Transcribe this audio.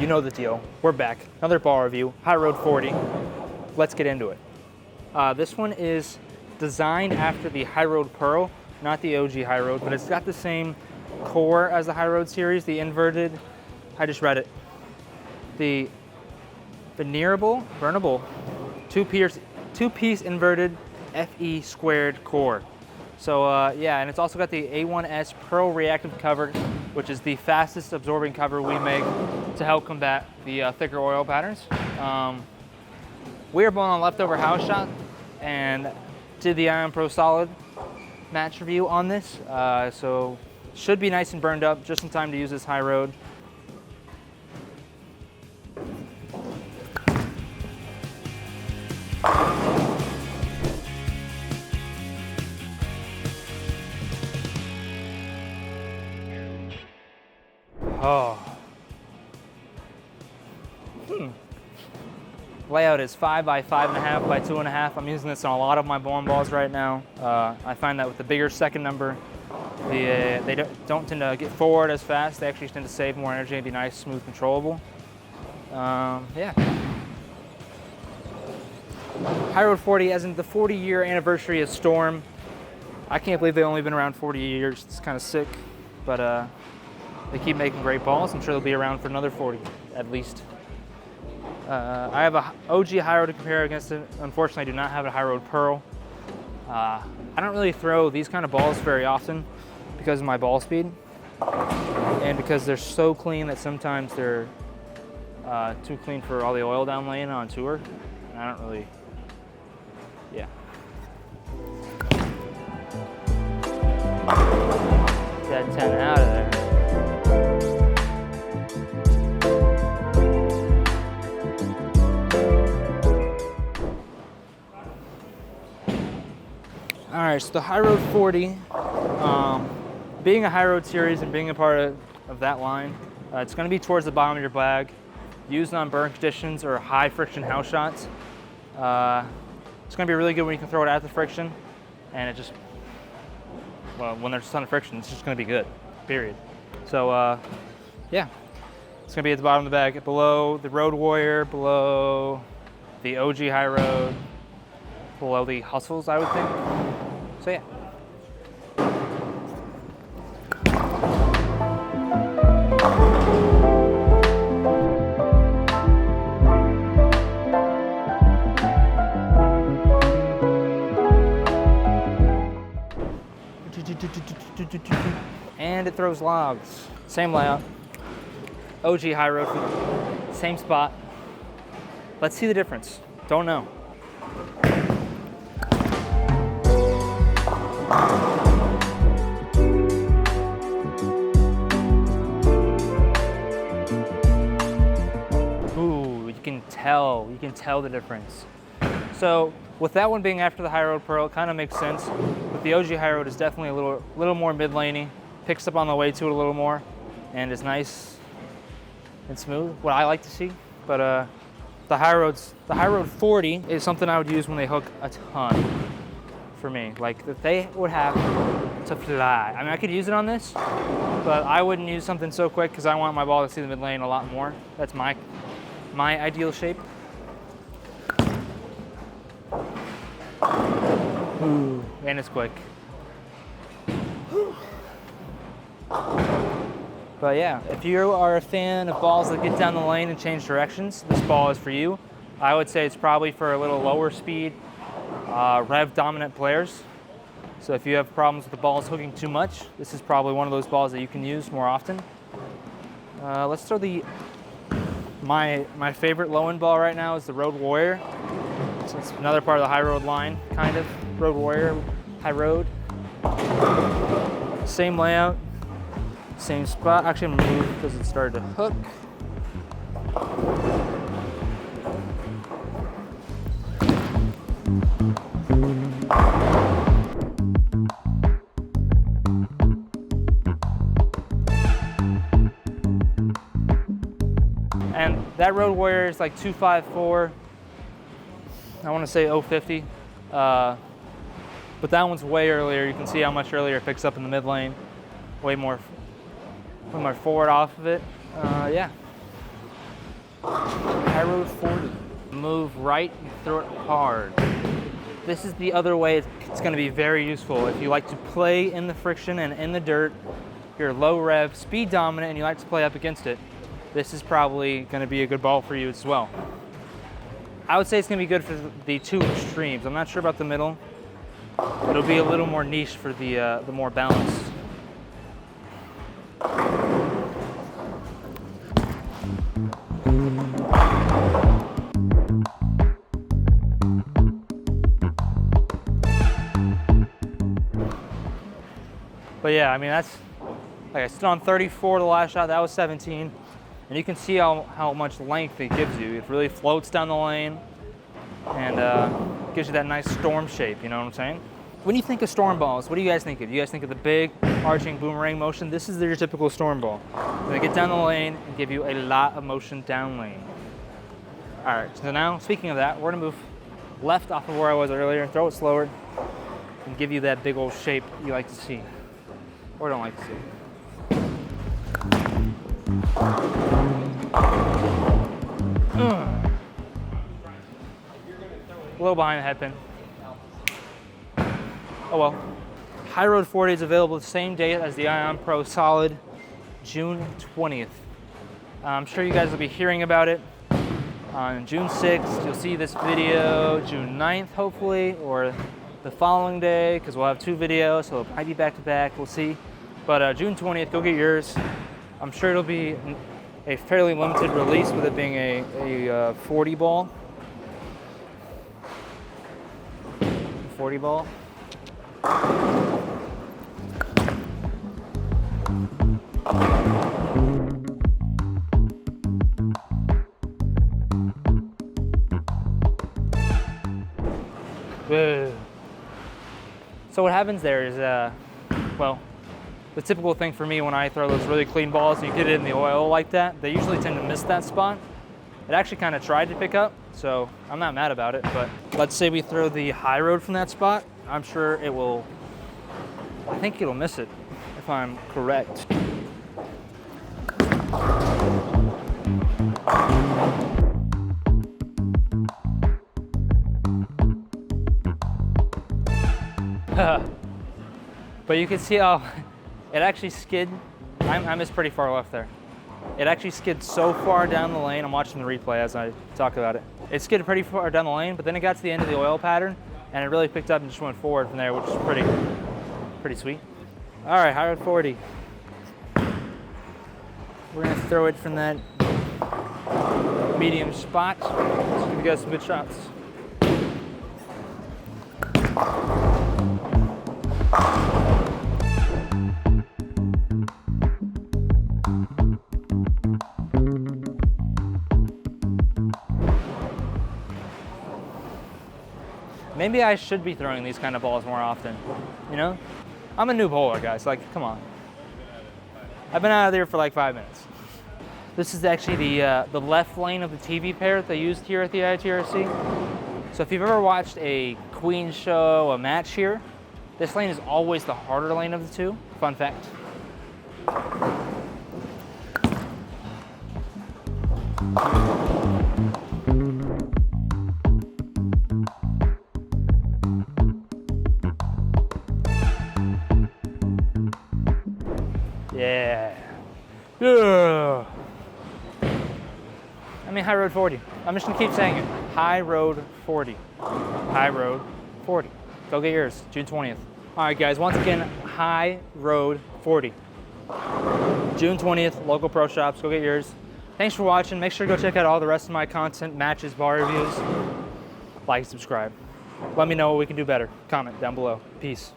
you know the deal. We're back. Another ball review, High Road 40. Let's get into it. This one is designed after the High Road Pearl, not the OG High Road, but it's got the same core as the High Road series, the inverted, I just read it, the burnable, two-piece inverted FE squared core. So yeah, and it's also got the A1S Pearl reactive cover, which is the fastest absorbing cover we make to help combat the thicker oil patterns. We are both on leftover house shot and did the Iron Pro Solid match review on this. So should be nice and burned up, just in time to use this High Road. Oh. Layout is 5 by 5.5 by 2.5. I'm using this on a lot of my bowling balls right now. I find that with the bigger second number, they don't tend to get forward as fast. They actually tend to save more energy and be nice, smooth, controllable. Yeah. High Road 40, as in the 40-year anniversary of Storm. I can't believe they've only been around 40 years. It's kind of sick, but they keep making great balls. I'm sure they'll be around for another 40, at least. I have a OG High Road to compare against it. Unfortunately, I do not have a High Road Pearl. I don't really throw these kind of balls very often because of my ball speed, and because they're so clean that sometimes they're too clean for all the oil down lane on tour. And I don't really, yeah. That 10 out of there. All right, so the High Road 40, being a High Road series and being a part of that line, it's going to be towards the bottom of your bag, used on burn conditions or high friction house shots. It's going to be really good when you can throw it at the friction, and it just, well, when there's a ton of friction, it's just going to be good, period. So yeah, it's going to be at the bottom of the bag, below the Road Warrior, below the OG High Road, below the Hustles, I would think. So yeah. And it throws logs. Same layout. OG High Road, same spot. Let's see the difference. Don't know. Ooh, you can tell the difference. So with that one being after the High Road Pearl, it kind of makes sense. But the OG High Road is definitely a little more mid-laney, picks up on the way to it a little more, and is nice and smooth, what I like to see. But the High Road 40 is something I would use when they hook a ton. For me, like that they would have to fly. I mean, I could use it on this, but I wouldn't use something so quick because I want my ball to see the mid lane a lot more. That's my ideal shape. Ooh, and it's quick. But yeah, if you are a fan of balls that get down the lane and change directions, this ball is for you. I would say it's probably for a little lower speed, rev dominant players. So if you have problems with the balls hooking too much, this is probably one of those balls that you can use more often. Let's throw my favorite low end ball right now is the Road Warrior. So it's another part of the High Road line, kind of. Road Warrior, High Road. Same layout, same spot. Actually, I'm gonna move because it started to hook. And that Road Warrior is like 254. I want to say 050. But that one's way earlier. You can see how much earlier it picks up in the mid lane. Way more forward off of it. Yeah. High Road 40. Move right and throw it hard. This is the other way it's going to be very useful. If you like to play in the friction and in the dirt, you're low rev, speed dominant, and you like to play up against it, this is probably going to be a good ball for you as well. I would say it's going to be good for the two extremes. I'm not sure about the middle. It'll be a little more niche for the more balanced. But yeah, I mean, that's, like I stood on 34 the last shot, that was 17. And you can see how much length it gives you. It really floats down the lane and gives you that nice storm shape, you know what I'm saying? When you think of storm balls, what do you guys think of? You guys think of the big arching boomerang motion? This is your typical storm ball. It's gonna get down the lane and give you a lot of motion down lane. All right, so now, speaking of that, we're gonna move left off of where I was earlier, throw it slower, and give you that big old shape you like to see. Or don't like to see. A little behind the head pin. Oh well. High Road 40 is available the same day as the Ion Pro Solid, June 20th. I'm sure you guys will be hearing about it on June 6th. You'll see this video June 9th, hopefully, or the following day, because we'll have two videos, so it'll probably be back to back, we'll see. But June 20th, go get yours. I'm sure it'll be a fairly limited release with it being a 40 ball. 40 ball. So what happens there is, well, the typical thing for me when I throw those really clean balls and you get it in the oil like that, they usually tend to miss that spot. It actually kind of tried to pick up, so I'm not mad about it, but let's say we throw the high road from that spot, I'm sure it will, I think it'll miss it, if I'm correct. But you can see how it actually skid. I missed pretty far left there. It actually skid so far down the lane. I'm watching the replay as I talk about it. It skidded pretty far down the lane, but then it got to the end of the oil pattern, and it really picked up and just went forward from there, which is pretty sweet. All right, High Road 40. We're gonna throw it from that medium spot. Let's give you guys some good shots. Maybe I should be throwing these kind of balls more often, you know? I'm a new bowler, guys, like, come on. I've been out of there for like 5 minutes. This is actually the left lane of the TV pair that they used here at the ITRC. So if you've ever watched a Queen show, a match here, this lane is always the harder lane of the two. Fun fact. Yeah. Yeah. I mean, High Road 40. I'm just gonna keep saying it. High Road 40. High Road 40. Go get yours, June 20th. All right, guys, once again, High Road 40. June 20th, local pro shops, go get yours. Thanks for watching. Make sure to go check out all the rest of my content, matches, bar reviews. Like, subscribe. Let me know what we can do better. Comment down below. Peace.